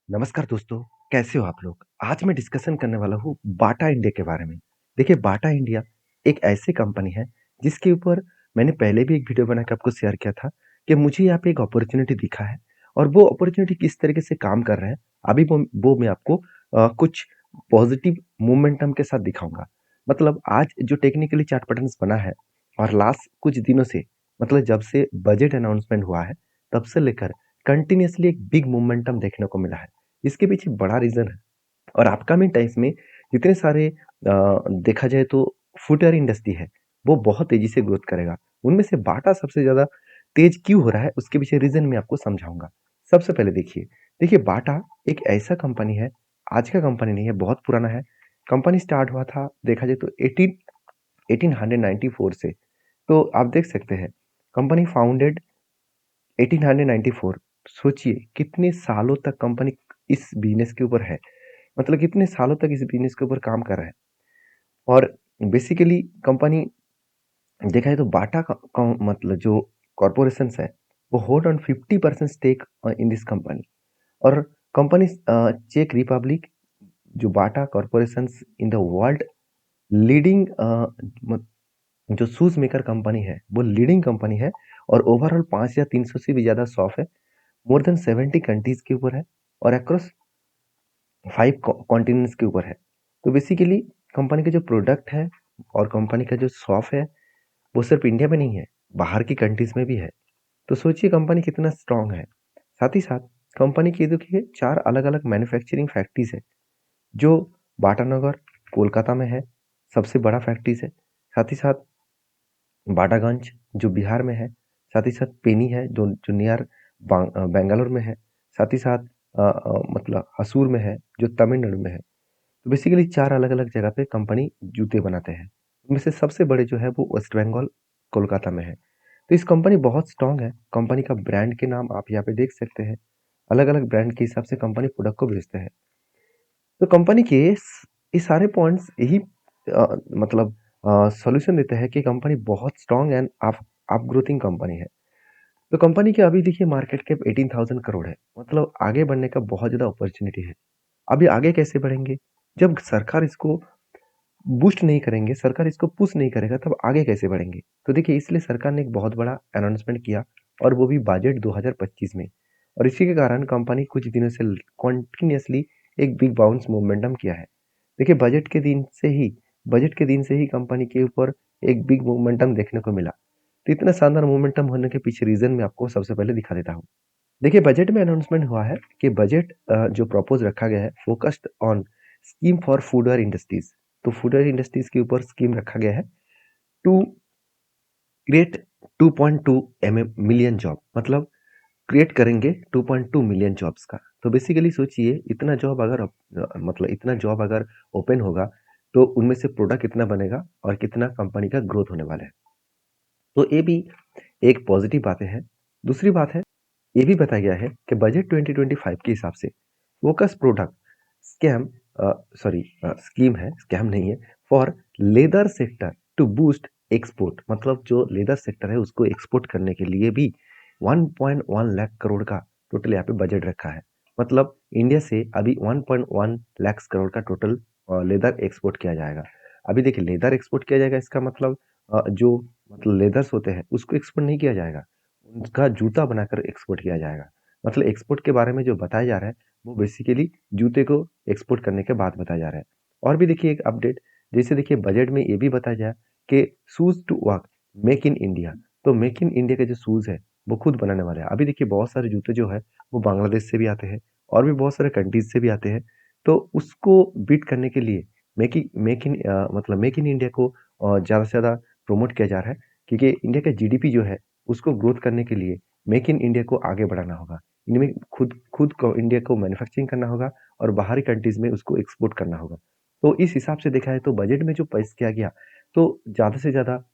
नमस्कार दोस्तों, कैसे हो आप लोग? आज मैं डिस्कशन करने वाला हूँ बाटा इंडिया के बारे में। देखिए बाटा इंडिया एक ऐसी कंपनी है जिसके ऊपर मैंने पहले भी एक वीडियो बना के आपको शेयर किया था कि मुझे यहाँ पे एक अपॉर्च्युनिटी दिखा है और वो अपॉर्च्युनिटी किस तरीके से काम कर रहा है, अभी वो मैं आपको कुछ पॉजिटिव मोमेंटम के साथ दिखाऊँगा। मतलब आज जो टेक्निकली चार्ट पैटर्न्स बना है और लास्ट कुछ दिनों से मतलब जब से बजट अनाउंसमेंट हुआ है, तब से लेकर कंटिन्यूअसली एक बिग मोमेंटम देखने को मिला है। इसके पीछे बड़ा रीज़न है और अपकमिंग टाइम्स में जितने सारे देखा जाए तो फुटवेयर इंडस्ट्री है, वो बहुत तेज़ी से ग्रोथ करेगा। उनमें से बाटा सबसे ज़्यादा तेज़ क्यों हो रहा है, उसके पीछे रीज़न मैं आपको समझाऊँगा। सबसे पहले देखिए बाटा एक ऐसा कंपनी है, आज का कंपनी नहीं है, बहुत पुराना है। कंपनी स्टार्ट हुआ था देखा जाए तो 1894 से। तो आप देख सकते हैं, कंपनी फाउंडेड 1894। सोचिए कितने सालों तक कंपनी इस बिजनेस के ऊपर है, मतलब कितने सालों तक इस बिजनेस के ऊपर काम कर रहा है। और बेसिकली कंपनी देखा जाए तो बाटा का मतलब जो कॉर्पोरेशन है वो hold on 50% stake in this company. और कंपनी चेक रिपब्लिक जो Bata corporation in the world leading जो शूज मेकर कंपनी है वो लीडिंग कंपनी है और ओवरऑल 5300 से भी ज़्यादा शॉप है, मोर देन 70 कंट्रीज के ऊपर है और अक्रॉस 5 कॉन्टिनेंट्स के ऊपर है। तो बेसिकली कंपनी का जो प्रोडक्ट है और कंपनी का जो शॉप है वो सिर्फ इंडिया में नहीं है, बाहर की कंट्रीज में भी है। तो सोचिए कंपनी कितना स्ट्रांग है। साथ ही साथ कंपनी की देखिए 4 अलग-अलग मैन्युफैक्चरिंग फैक्ट्रीज है जो बाटानगर कोलकाता में है, सबसे बड़ा फैक्ट्रीज है। साथ ही साथ बाटागंज जो बिहार में है, साथ ही साथ पेनी है जो नियर बेंगलोर में है, साथ ही साथ मतलब हसूर में है जो तमिलनाडु में है। तो बेसिकली 4 अलग-अलग जगह पे कंपनी जूते बनाते हैं। उनमें से सबसे बड़े जो है वो वेस्ट बंगाल, कोलकाता में है। तो इस कंपनी बहुत स्ट्रॉन्ग है। कंपनी का ब्रांड के नाम आप यहाँ पे देख सकते हैं। अलग-अलग ब्रांड के हिसाब से कंपनी प्रोडक्ट को बेचते हैं। तो कंपनी के ये सारे पॉइंट्स यही मतलब सॉल्यूशन देते हैं कि कंपनी बहुत स्ट्रॉन्ग एंड अप ग्रोथिंग कंपनी है। तो कंपनी की अभी देखिए मार्केट कैप 18,000 करोड़ है। मतलब आगे बढ़ने का बहुत ज़्यादा अपॉर्च्युनिटी है। अभी आगे कैसे बढ़ेंगे? जब सरकार इसको बूस्ट नहीं करेंगे, सरकार इसको पुश नहीं करेगा तब आगे कैसे बढ़ेंगे? तो देखिए इसलिए सरकार ने एक बहुत बड़ा अनाउंसमेंट किया और वो भी बजट 2025 में। और इसी के कारण कंपनी कुछ दिनों से कंटिन्यूअसली एक बिग बाउंस मोमेंटम किया है। देखिए बजट के दिन से ही कंपनी के ऊपर एक बिग मोमेंटम देखने को मिला। तो इतना शानदार मोमेंटम होने के पीछे रीज़न मैं आपको सबसे पहले दिखा देता हूँ। देखिए बजट में अनाउंसमेंट हुआ है कि बजट जो प्रपोज रखा गया है focused on scheme for foodware industries. तो फूडवेयर इंडस्ट्रीज के ऊपर स्कीम रखा गया है टू क्रिएट 2.2 मिलियन जॉब, मतलब क्रिएट करेंगे 2.2 मिलियन जॉब्स का। तो बेसिकली सोचिए इतना जॉब अगर मतलब इतना जॉब अगर ओपन होगा तो उनमें से प्रोडक्ट कितना बनेगा और कितना कंपनी का ग्रोथ होने वाला है। तो ये भी एक पॉजिटिव बातें हैं। दूसरी बात है, ये भी बताया गया है कि बजट 2025 के हिसाब से focus product scam sorry scheme है, स्कैम नहीं है, for leather sector to boost export. मतलब जो लेदर सेक्टर है उसको एक्सपोर्ट करने के लिए भी 1.1 लाख करोड़ का टोटल यहाँ पे बजट रखा है। मतलब इंडिया से अभी 1.1 लाख करोड़ का टोटल लेदर एक्सपोर्ट किया जाएगा। अभी देखिए लेदर एक्सपोर्ट किया जाएगा इसका मतलब जो मतलब लेदर्स होते हैं उसको एक्सपोर्ट नहीं किया जाएगा, उनका जूता बनाकर एक्सपोर्ट किया जाएगा। मतलब एक्सपोर्ट के बारे में जो बताया जा रहा है वो बेसिकली जूते को एक्सपोर्ट करने के बाद बताया जा रहा है। और भी देखिए एक अपडेट, जैसे देखिए बजट में ये भी बताया जाए कि shoes to work make in India. तो मेक इन इंडिया के जो शूज है वो खुद बनाने वाले हैं। अभी देखिए बहुत सारे जूते जो है वो बांग्लादेश से भी आते हैं और भी बहुत सारे कंट्रीज से भी आते हैं। तो उसको बीट करने के लिए मतलब मेक इन इंडिया को ज़्यादा से ज़्यादा प्रमोट किया जा रहा है, क्योंकि इंडिया का जीडीपी जो है उसको ग्रोथ करने के लिए मेक इन इंडिया को आगे बढ़ाना होगा। इनमें खुद खुद को इंडिया को मैन्युफैक्चरिंग करना होगा और बाहरी कंट्रीज में उसको एक्सपोर्ट करना होगा। तो इस हिसाब से देखा है तो बजट में जो पेश किया गया तो ज़्यादा से ज़्यादा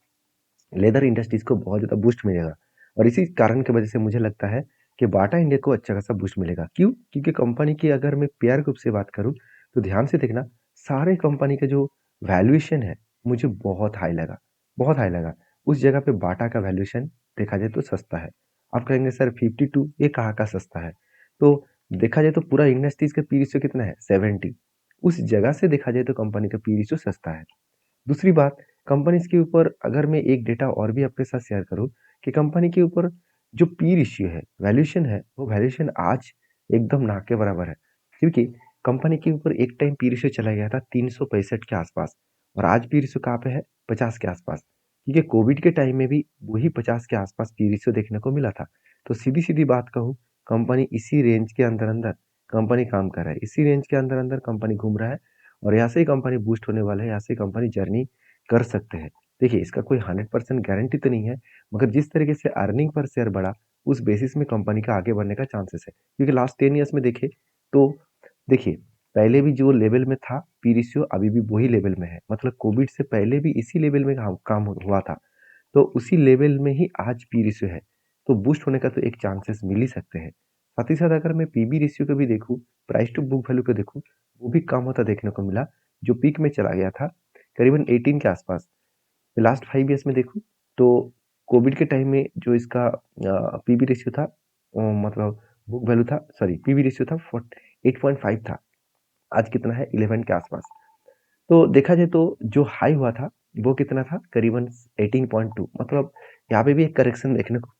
लेदर इंडस्ट्रीज को बहुत ज़्यादा बूस्ट मिलेगा। और इसी कारण की वजह से मुझे लगता है कि बाटा इंडिया को अच्छा खासा बूस्ट मिलेगा। क्यों? क्योंकि कंपनी की अगर मैं पेयर ग्रुप से बात करूँ तो ध्यान से देखना, सारे कंपनी का जो वैल्यूएशन है मुझे बहुत हाई लगा, बहुत हाई लगा। उस जगह पे बाटा का वैल्यूएशन देखा जाए तो सस्ता है। आप कहेंगे सर 52 ये कहाँ का सस्ता है? तो देखा जाए तो पूरा इंडस्ट्रीज का पी रेशियो कितना है 70। उस जगह से देखा जाए तो कंपनी का पी रेशियो सस्ता है। दूसरी बात, कंपनीज के ऊपर अगर मैं एक डेटा और भी आपके साथ शेयर करूं कि कंपनी के ऊपर जो पी रेशियो है, वैल्यूएशन है, वो वैल्यूएशन आज एकदम ना के बराबर है। क्योंकि कंपनी के ऊपर एक टाइम पी रेशियो चला गया था 365 के आसपास, और आज पी रेशियो कहाँ पे है 50 के आसपास। क्योंकि कोविड के टाइम में भी वही 50 के आसपास पी रेशियो देखने को मिला था। तो सीधी सीधी बात कहूँ, कंपनी इसी रेंज के अंदर अंदर कंपनी काम कर रहा है, इसी रेंज के अंदर अंदर कंपनी घूम रहा है, और यहाँ से ही कंपनी बूस्ट होने वाला है, यहाँ से कंपनी जर्नी कर सकते हैं। देखिए, इसका कोई 100% गारंटी तो नहीं है, मगर जिस तरीके से अर्निंग पर शेयर बढ़ा, उस बेसिस में कंपनी का आगे बढ़ने का चांसेस है। क्योंकि लास्ट 10 ईयर्स में देखें तो देखिए, पहले भी जो लेवल में था पी रेशियो अभी भी वही लेवल में है। मतलब कोविड से पहले भी इसी लेवल में काम हुआ था, तो उसी लेवल में ही आज पी रेशियो है। तो बूस्ट होने का तो एक चांसेस मिल ही सकते हैं। साथ ही साथ अगर मैं पीबी रेशियो को भी देखूं, प्राइस टू बुक वैल्यू को देखूं, वो भी कम होता देखने को मिला, जो पीक में चला गया था करीबन 18 के आसपास। लास्ट 5 ईयर्स में देखूं तो कोविड के टाइम में जो इसका पीबी रेशियो था, मतलब बुक वैल्यू था, सॉरी पीबी रेशियो था 8.5 था। आज कितना है 11 के आसपास। तो देखा जाए तो जो हाई हुआ था वो कितना था करीबन 18.2। मतलब यहाँ पे भी एक करेक्शन देखने को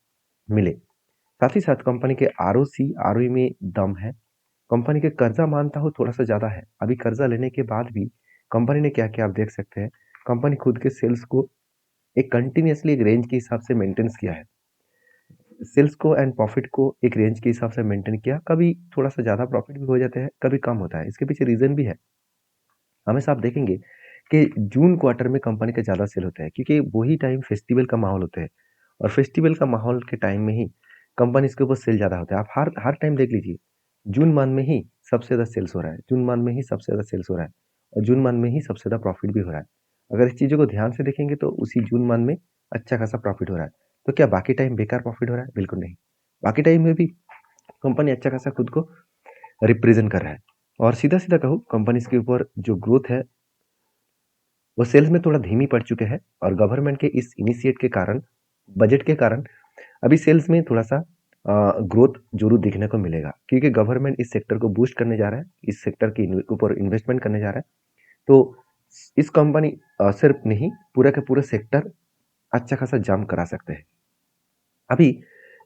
मिले। साथ ही साथ कंपनी के आरओसी आरओई में दम है। कंपनी के कर्जा मानता हूँ थोड़ा सा ज़्यादा है। अभी कर्जा लेने के बाद भी कंपनी ने क्या किया आप देख सकते हैं। कंपनी खुद के सेल्स को एक कंटिन्यूअसली एक रेंज के हिसाब से मेंटेन किया है। सेल्स को एंड प्रॉफिट को एक रेंज के हिसाब से मेंटेन किया। कभी थोड़ा सा ज़्यादा प्रॉफिट भी हो जाता है, कभी कम होता है। इसके पीछे रीज़न भी है। हमेशा आप देखेंगे कि जून क्वार्टर में कंपनी का ज़्यादा सेल होता है, क्योंकि वही टाइम फेस्टिवल का माहौल होता है, और फेस्टिवल का माहौल के टाइम में ही कंपनी इसके ऊपर सेल ज़्यादा होता है। आप हर हर टाइम देख लीजिए, जून मंथ में ही सबसे ज़्यादा सेल्स हो रहा है, जून मंथ में ही सबसे ज़्यादा सेल्स हो रहा है, और जून मंथ में ही सबसे ज़्यादा प्रॉफिट भी हो रहा है। अगर इस चीज़ों को ध्यान से देखेंगे तो उसी जून मंथ में अच्छा खासा प्रॉफिट हो रहा है। तो क्या बाकी टाइम बेकार प्रॉफिट हो रहा है? बिल्कुल नहीं। बाकी टाइम में भी कंपनी अच्छा खासा खुद को रिप्रेजेंट कर रहा है। और सीधा सीधा कहूँ, कंपनीज के ऊपर जो ग्रोथ है वो सेल्स में थोड़ा धीमी पड़ चुके हैं, और गवर्नमेंट के इस इनिशिएट के कारण, बजट के कारण अभी सेल्स में थोड़ा सा ग्रोथ जरूर देखने को मिलेगा, क्योंकि गवर्नमेंट इस सेक्टर को बूस्ट करने जा रहा है, इस सेक्टर के ऊपर इन्वेस्टमेंट करने जा रहा है। तो इस कंपनी सिर्फ नहीं, पूरा का पूरा सेक्टर अच्छा खासा जंप करा सकते हैं। अभी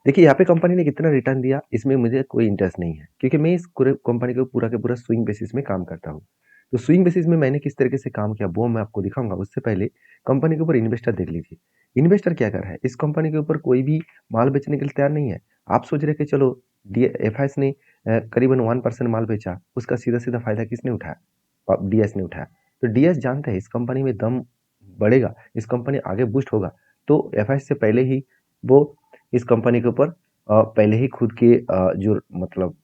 देखिए, यहाँ पे कंपनी ने कितना रिटर्न दिया इसमें मुझे कोई इंटरेस्ट नहीं है, क्योंकि मैं इस पूरे कंपनी को पूरा के पूरा स्विंग बेसिस में काम करता हूँ। तो स्विंग बेसिस में मैंने किस तरीके से काम किया वो मैं आपको दिखाऊंगा। उससे पहले कंपनी के ऊपर इन्वेस्टर देख लीजिए। इन्वेस्टर क्या कर रहा है, इस कंपनी के ऊपर कोई भी माल बेचने के लिए तैयार नहीं है। आप सोच रहे कि चलो एफ ने करीबन 1% माल बेचा, उसका सीधा सीधा फायदा किसने उठाया? डीएस ने उठाया। तो डीएस जानते हैं इस कंपनी में दम बढ़ेगा, इस कंपनी आगे बूस्ट होगा, तो एफ से पहले ही वो इस कंपनी के ऊपर पहले ही खुद के जो मतलब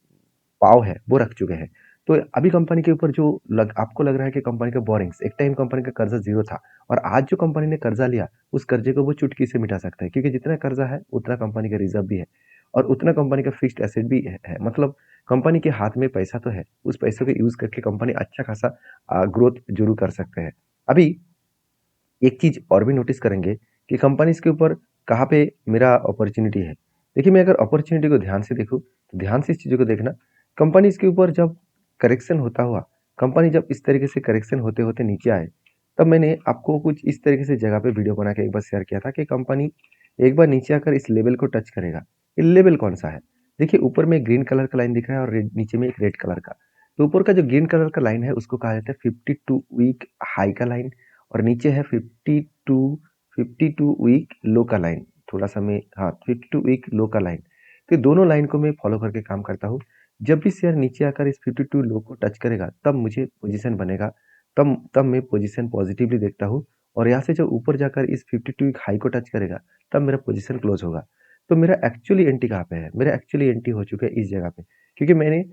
पाव है वो रख चुके हैं। तो अभी कंपनी के ऊपर जो आपको लग रहा है कि कंपनी का बोरिंग्स, एक टाइम कंपनी का कर्जा जीरो था, और आज जो कंपनी ने कर्जा लिया उस कर्जे को वो चुटकी से मिटा सकता है, क्योंकि जितना कर्जा है उतना कंपनी का रिजर्व भी है, और उतना कंपनी का फिक्स्ड एसेट भी है। मतलब कंपनी के हाथ में पैसा तो है, उस पैसे को यूज करके कंपनी अच्छा खासा ग्रोथ जरूर कर सकते हैं। अभी एक चीज और भी नोटिस करेंगे कि कंपनीज के ऊपर कहाँ पे मेरा अपॉर्चुनिटी है। देखिए, मैं अगर अपॉर्चुनिटी को ध्यान से देखूँ तो ध्यान से इस चीज़ों को देखना, कंपनीज के ऊपर जब करेक्शन होता हुआ, कंपनी जब इस तरीके से करेक्शन होते होते नीचे आए, तब मैंने आपको कुछ इस तरीके से जगह पे वीडियो बना के एक बार शेयर किया था कि कंपनी एक बार नीचे आकर इस लेवल को टच करेगा। ये लेवल कौन सा है? देखिए, ऊपर में ग्रीन कलर का लाइन दिख रहा है, और नीचे में एक रेड कलर का। तो ऊपर का जो ग्रीन कलर का लाइन है उसको कहा जाता है 52 वीक हाई का लाइन, और नीचे है 52 वीक लो का लाइन। थोड़ा सा मैं, हाँ, 52 वीक लो का लाइन। तो दोनों लाइन को मैं फॉलो करके काम करता हूँ। जब भी शेयर नीचे आकर इस 52 लो को टच करेगा तब मुझे पोजीशन बनेगा, तब तब मैं पोजीशन पॉजिटिवली देखता हूँ। और यहाँ से जब ऊपर जाकर इस 52 वीक हाई को टच करेगा तब मेरा पोजीशन क्लोज होगा। तो मेरा एक्चुअली एंट्री कहाँ पे है? मेरा एक्चुअली एंट्री हो चुका है इस जगह पे, क्योंकि मैंने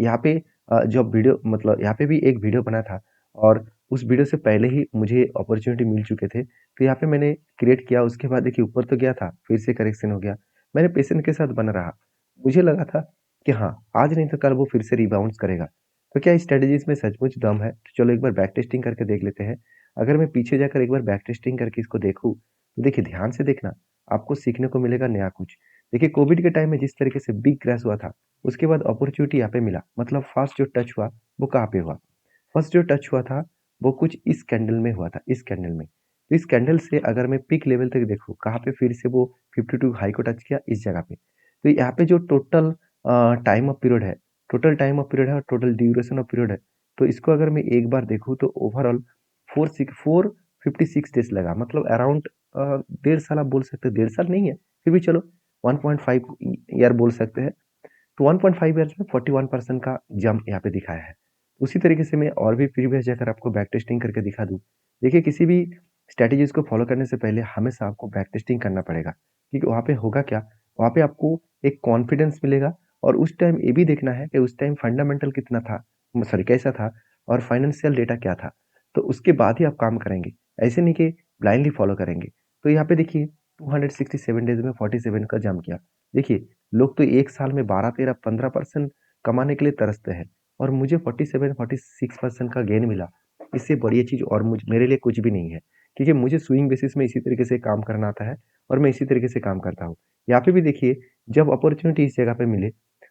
यहाँ पे जो वीडियो, मतलब यहाँ पे भी एक वीडियो बना था, और उस वीडियो से पहले ही मुझे अपॉर्चुनिटी मिल चुके थे। तो यहाँ पे मैंने क्रिएट किया, उसके बाद देखिए ऊपर तो गया था, फिर से करेक्शन हो गया। मैंने पेशेंस के साथ बना रहा। मुझे लगा था कि हाँ, आज नहीं तो कल वो फिर से रिबाउंड करेगा। तो क्या स्ट्रेटजीज में सचमुच दम है? तो चलो एक बार बैक टेस्टिंग करके देख लेते हैं। अगर मैं पीछे जाकर एक बार बैक टेस्टिंग करके इसको देखूँ, तो देखिए ध्यान से देखना, आपको सीखने को मिलेगा नया कुछ। देखिए कोविड के टाइम में जिस तरीके से बिग क्रैश हुआ था, उसके बाद अपॉर्च्युनिटी यहाँ पे मिला। मतलब फर्स्ट जो टच हुआ, वो कहाँ पे हुआ? फर्स्ट जो टच हुआ था, वो कुछ इस कैंडल में हुआ था, इस कैंडल में। तो इस कैंडल से अगर मैं पीक लेवल तक देखूँ, कहाँ पे फिर से वो 52 हाई को टच किया? इस जगह पे। तो यहाँ पे जो टोटल टाइम ऑफ पीरियड है, टोटल टाइम ऑफ पीरियड है और टोटल ड्यूरेशन ऑफ पीरियड है, तो इसको अगर मैं एक बार देखूँ तो ओवरऑल 456 डेज़ लगा। मतलब अराउंड डेढ़ साल आप बोल सकते हैं, डेढ़ साल नहीं है, फिर भी चलो 1.5 ईयर बोल सकते हैं। तो 1.5 ईयर्स में 41% का जंप यहाँ पे दिखाया है। उसी तरीके से मैं और भी प्रीवियस जाकर आपको बैक टेस्टिंग करके दिखा दूँ। देखिए किसी भी स्ट्रैटेजीज़ को फॉलो करने से पहले हमेशा आपको बैक टेस्टिंग करना पड़ेगा, क्योंकि वहाँ पे होगा क्या, वहाँ पे आपको एक कॉन्फिडेंस मिलेगा और उस टाइम ये भी देखना है कि उस टाइम फंडामेंटल कितना था, सॉरी कैसा था और फाइनेंशियल डेटा क्या था। तो उसके बाद ही आप काम करेंगे, ऐसे नहीं कि ब्लाइंडली फॉलो करेंगे। तो यहाँ पे देखिए 267 डेज़ में 47 का जंप किया। देखिए लोग तो एक साल में 12, 13, 15% कमाने के लिए तरसते हैं और मुझे 47, 46% का गेन मिला। इससे बढ़िया चीज़ और मेरे लिए कुछ भी नहीं है, क्योंकि मुझे स्विंग बेसिस में इसी तरीके से काम करना आता है और मैं इसी तरीके से काम करता हूँ। यहाँ पे भी देखिए जब अपॉर्चुनिटी इस जगह पे मिले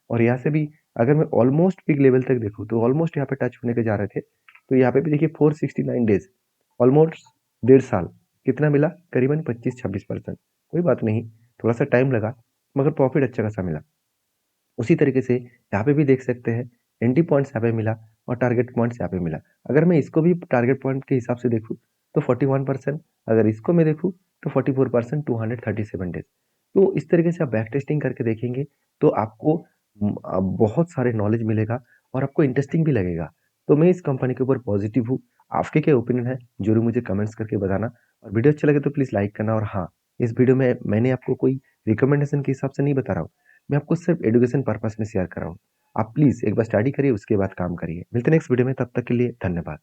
और यहाँ से भी अगर मैं ऑलमोस्ट पीक लेवल तक देखूँ तो ऑलमोस्ट यहाँ पे टच होने के जा रहे थे। तो यहाँ पे भी देखिए 469 डेज, ऑलमोस्ट डेढ़ साल, कितना मिला? करीबन 25-26%। कोई बात नहीं, थोड़ा सा टाइम लगा मगर प्रॉफिट अच्छा खासा मिला। उसी तरीके से यहाँ पे भी देख सकते हैं, एंट्री पॉइंट्स यहाँ पे मिला और टारगेट पॉइंट्स यहाँ पे मिला। अगर मैं इसको भी टारगेट पॉइंट के हिसाब से देखूँ तो 41%, अगर इसको मैं देखूँ तो 44%, 237 डेज। तो इस तरीके से आप बैक टेस्टिंग करके देखेंगे तो आपको बहुत सारे नॉलेज मिलेगा और आपको इंटरेस्टिंग भी लगेगा। तो मैं इस कंपनी के ऊपर पॉजिटिव हूँ। आपके क्या ओपिनियन है जरूर मुझे कमेंट्स करके बताना और वीडियो अच्छा लगे तो प्लीज़ लाइक करना। और हाँ, इस वीडियो में मैंने आपको कोई रिकमेंडेशन के हिसाब से नहीं बता रहा हूँ, मैं आपको सिर्फ एजुकेशन पर्पस में शेयर कर रहा हूँ। आप प्लीज़ एक बार स्टडी करिए, उसके बाद काम करिए। मिलते हैं नेक्स्ट वीडियो में, तब तक के लिए धन्यवाद।